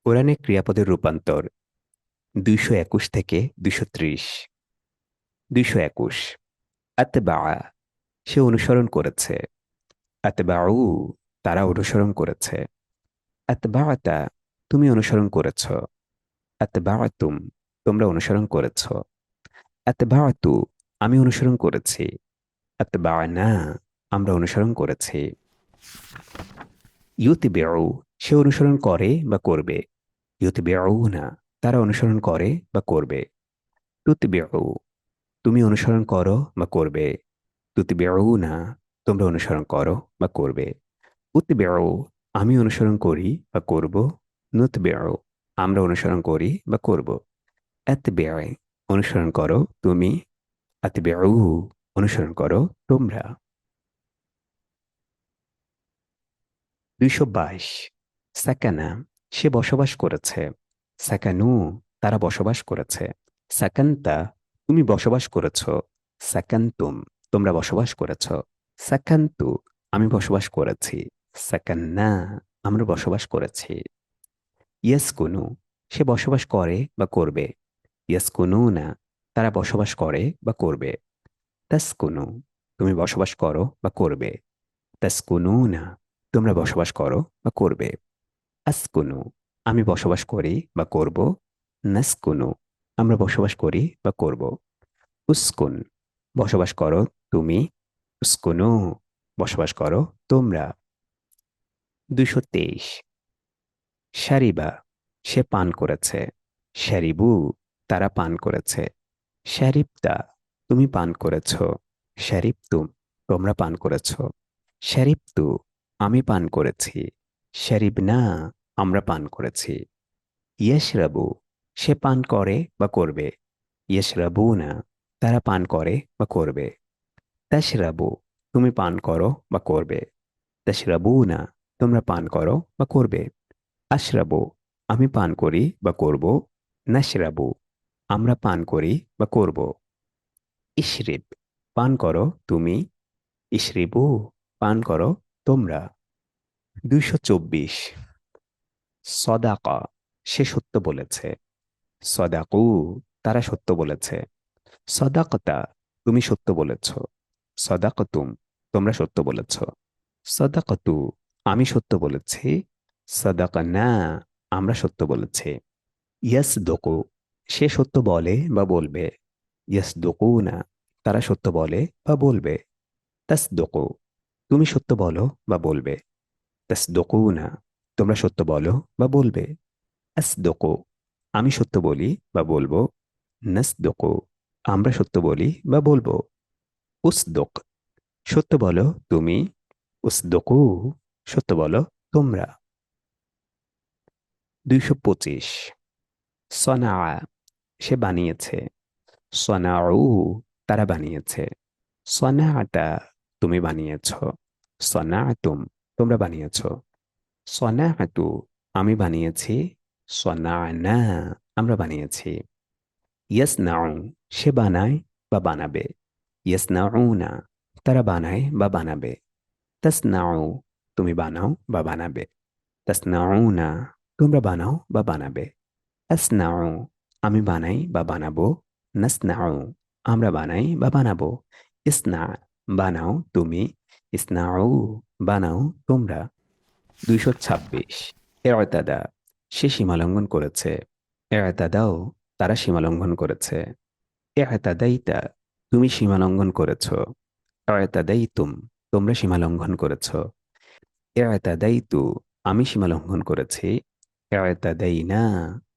কোরআনে ক্রিয়াপদের রূপান্তর ২২১ থেকে ২৩০। ২২১ আতবা, সে অনুসরণ করেছে। আতবাউ, তারা অনুসরণ করেছে। আতবাতা, তুমি অনুসরণ করেছ। আতবাতুম, তোমরা অনুসরণ করেছ। আতবাতু, আমি অনুসরণ করেছি। আতবানা, আমরা অনুসরণ করেছি। ইউতিবেউ, সে অনুসরণ করে বা করবে। ইউতিবেউনা, তারা অনুসরণ করে বা করবে। তুতবিউ, তুমি অনুসরণ করো বা করবে। তুতবিউনা, তোমরা অনুসরণ করো বা করবে। উতবিউ, আমি অনুসরণ করি বা করব। নুতবিউ, আমরা অনুসরণ করি বা করব। আতবিউ, অনুসরণ করো তুমি। আতবিউ, অনুসরণ করো তোমরা। ২২২ সাকানা, সে বসবাস করেছে। সাকানু, তারা বসবাস করেছে। সাকান্তা, তুমি বসবাস করেছ। সাকান্তুম, তোমরা বসবাস করেছ। সাকান্তু, আমি বসবাস করেছি। সাকান্না, আমরা বসবাস করেছি। ইয়াসকুনু, সে বসবাস করে বা করবে। ইয়াসকুনুনা, তারা বসবাস করে বা করবে। তাসকুনু, তুমি বসবাস করো বা করবে। তাসকুনুনা, তোমরা বসবাস করো বা করবে। আসকুনু, আমি বসবাস করি বা করব। নাসকুনু, আমরা বসবাস করি বা করব। উস্কুন, বসবাস করো তুমি। উস্কুনু, বসবাস করো তোমরা। ২২৩ শারিবা, সে পান করেছে। শারিবু, তারা পান করেছে। শারিবতা, তুমি পান করেছ। শারিবতুম, তোমরা পান করেছ। শারিবতু, আমি পান করেছি। শারিবনা, আমরা পান করেছি। ইয়াশরাবু, সে পান করে বা করবে। ইয়াশরাবুনা, তারা পান করে বা করবে। তাশরাবু, তুমি পান করো বা করবে। তাশরাবুনা, তোমরা পান করো বা করবে। আশরাবু, আমি পান করি বা করব। নাশরাবু, আমরা পান করি বা করব। ইশরিব, পান করো তুমি। ইশরিবু, পান করো তোমরা। ২২৪ সদাকা, সে সত্য বলেছে। সদাকু, তারা সত্য বলেছে। সদাকতা, তুমি সত্য বলেছ। সদাকতুম, তোমরা সত্য বলেছ। সদাকতু, আমি সত্য বলেছি। সদাকানা, আমরা সত্য বলেছি। ইয়াসদুকু, সে সত্য বলে বা বলবে। ইয়াসদুকুনা, তারা সত্য বলে বা বলবে। তাসদুকু, তুমি সত্য বলো বা বলবে। তাসদুকুনা, তোমরা সত্য বলো বা বলবে। আসদুকু, আমি সত্য বলি বা বলবো। নাসদুকু, আমরা সত্য বলি বা বলবো। উসদুক, সত্য বলো তুমি। উসদুকু, সত্য বলো তোমরা। ২২৫ সনা, সে বানিয়েছে। সনাউ, তারা বানিয়েছে। সনাআতা, তুমি বানিয়েছ। সনাআতুম, তোমরা বানিয়েছ। সনাআতু, আমি বানিয়েছি। সনাআনা, আমরা বানিয়েছি। ইয়াসনাউ, সে বানায় বা বানাবে। ইয়াসনাউনা, তারা বানায় বা বানাবে। তাসনাউ, তুমি বানাও বা বানাবে। তাসনাউনা, তোমরা বানাও বা বানাবে। আসনাউ, আমি বানাই বা বানাবো। নাসনাউ, আমরা বানাই বা বানাবো। ইসনা, বানাও তুমি। ইসনাউ, বানাও তোমরা। ২২৬ এরতাদা, সে সীমালঙ্ঘন করেছে। এরতাদাও, তারা সীমালঙ্ঘন করেছে। এরতাদাইতা, তুমি সীমালঙ্ঘন করেছ। এরতাদাইতুম, তোমরা সীমালঙ্ঘন করেছ। এরতাদাইতু, আমি সীমালঙ্ঘন করেছি। এরতাদাইনা,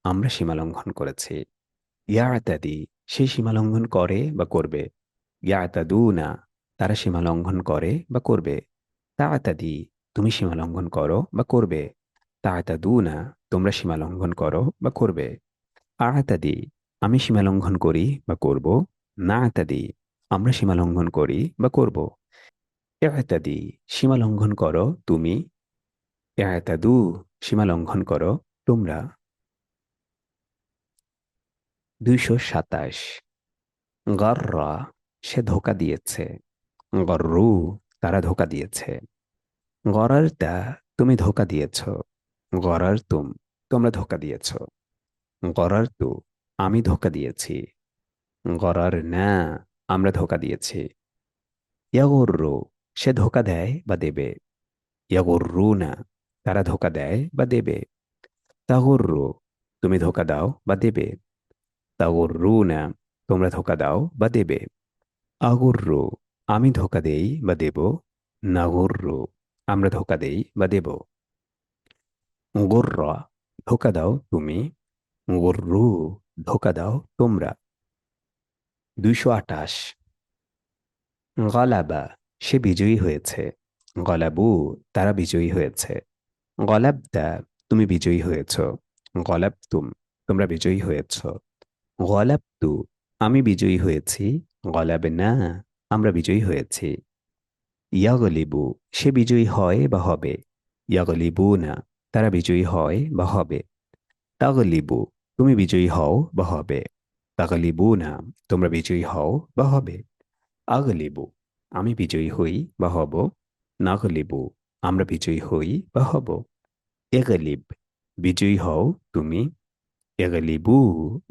আমরা সীমালঙ্ঘন করেছি। ইয়াতাদি, সে সীমালঙ্ঘন করে বা করবে। ইয়াতাদুনা, তারা সীমালঙ্ঘন করে বা করবে। তাতাদি, তুমি সীমালঙ্ঘন করো বা করবে। তাতাদুনা, তোমরা সীমালঙ্ঘন করো বা করবে। আতাদি, আমি সীমালঙ্ঘন করি বা করব। না আতাদি, আমরা সীমালঙ্ঘন করি বা করব। ইতাদি, সীমালঙ্ঘন করো তুমি। ইতাদু, সীমালঙ্ঘন করো তোমরা। ২২৭ গররা, সে ধোঁকা দিয়েছে। গররু, তারা ধোঁকা দিয়েছে। গরারতা, তুমি ধোঁকা দিয়েছ। গরারতুম, তোমরা ধোঁকা দিয়েছ। গরার তু, আমি ধোঁকা দিয়েছি। গরার না, আমরা ধোঁকা দিয়েছি। ইয়াগুররু, সে ধোঁকা দেয় বা দেবে। ইয়াগুররু না, তারা ধোঁকা দেয় বা দেবে। তাগুররু, তুমি ধোঁকা দাও বা দেবে। তাগুররু না, তোমরা ধোঁকা দাও বা দেবে। আগুররু, আমি ধোঁকা দেই বা দেব। নাগুররু, আমরা ধোঁকা দেই বা দেব। গুররা, ধোঁকা দাও তুমি। গুররু, ধোঁকা দাও তোমরা। 228। গলাবা, সে বিজয়ী হয়েছে। গলাবু, তারা বিজয়ী হয়েছে। গলাবদা, তুমি বিজয়ী হয়েছ। গলাবতুম, তোমরা বিজয়ী হয়েছ। গলাবতু, আমি বিজয়ী হয়েছি। গলাবনা, আমরা বিজয়ী হয়েছি। ইয়াগলিবু, সে বিজয়ী হয় বা হবে। ইয়াগলিবু না, তারা বিজয়ী হয় বা হবে। তাগলিবু, তুমি বিজয়ী হও বা হবে। তাগলিবু না, তোমরা বিজয়ী হও বা হবে। আগলিবু, আমি বিজয়ী হই বা হব। নাগলিবু, আমরা বিজয়ী হই বা হব। এগলিব, বিজয়ী হও তুমি। এগলিবু,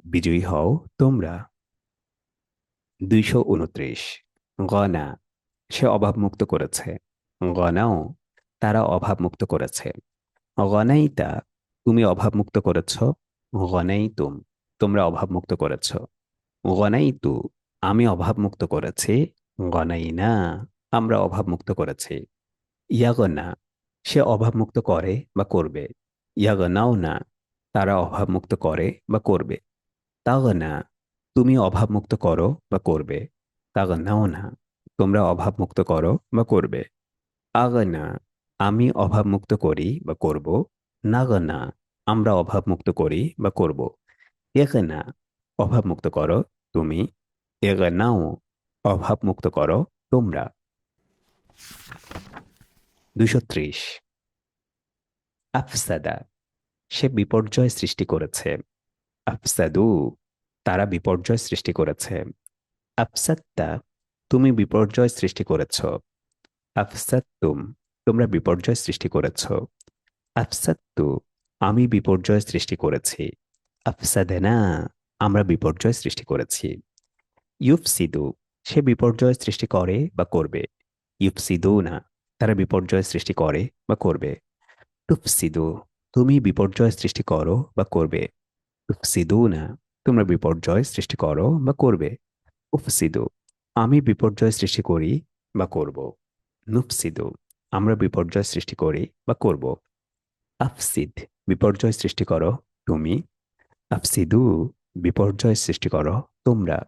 বিজয়ী হও তোমরা। 229। গনা, সে অভাবমুক্ত করেছে। গনাও, তারা অভাবমুক্ত করেছে। গনাইতা, তুমি অভাবমুক্ত করেছ। গনাইতুম, তোমরা অভাবমুক্ত করেছ। গনাইতু, আমি অভাবমুক্ত করেছি। গনাইনা, আমরা অভাবমুক্ত করেছি। ইয়াগনা, সে অভাবমুক্ত করে বা করবে। ইয়াগনাও না, তারা অভাবমুক্ত করে বা করবে। তাগনা, তুমি অভাবমুক্ত করো বা করবে। তাগনাও না, তোমরা অভাবমুক্ত করো বা করবে। আগনা, আমি অভাবমুক্ত করি বা করব। নাগনা, আমরা অভাবমুক্ত করি বা করব। এগনা, অভাবমুক্ত করো তুমি। এগনাও, অভাবমুক্ত করো তোমরা। 230। আফসাদা, সে বিপর্যয় সৃষ্টি করেছে। আফসাদু, তারা বিপর্যয় সৃষ্টি করেছে। আফসাত্তা, তুমি বিপর্যয় সৃষ্টি করেছ। আফসাত্তুম, তোমরা বিপর্যয় সৃষ্টি করেছ। আফসাত্তু, আমি বিপর্যয় সৃষ্টি করেছি। আফসাদেনা, আমরা বিপর্যয় সৃষ্টি করেছি। ইউফসিদু, সে বিপর্যয় সৃষ্টি করে বা করবে। ইউফসিদু না, তারা বিপর্যয় সৃষ্টি করে বা করবে। টুফসিদু, তুমি বিপর্যয় সৃষ্টি করো বা করবে। টুফসিদু না, তোমরা বিপর্যয় সৃষ্টি করো বা করবে। উফসিদু, আমি বিপর্যয় সৃষ্টি করি বা করব। নুফসিদু, আমরা বিপর্যয় সৃষ্টি করি বা করব। আফসিদ, বিপর্যয় সৃষ্টি করো তুমি। আফসিদু, বিপর্যয় সৃষ্টি করো তোমরা।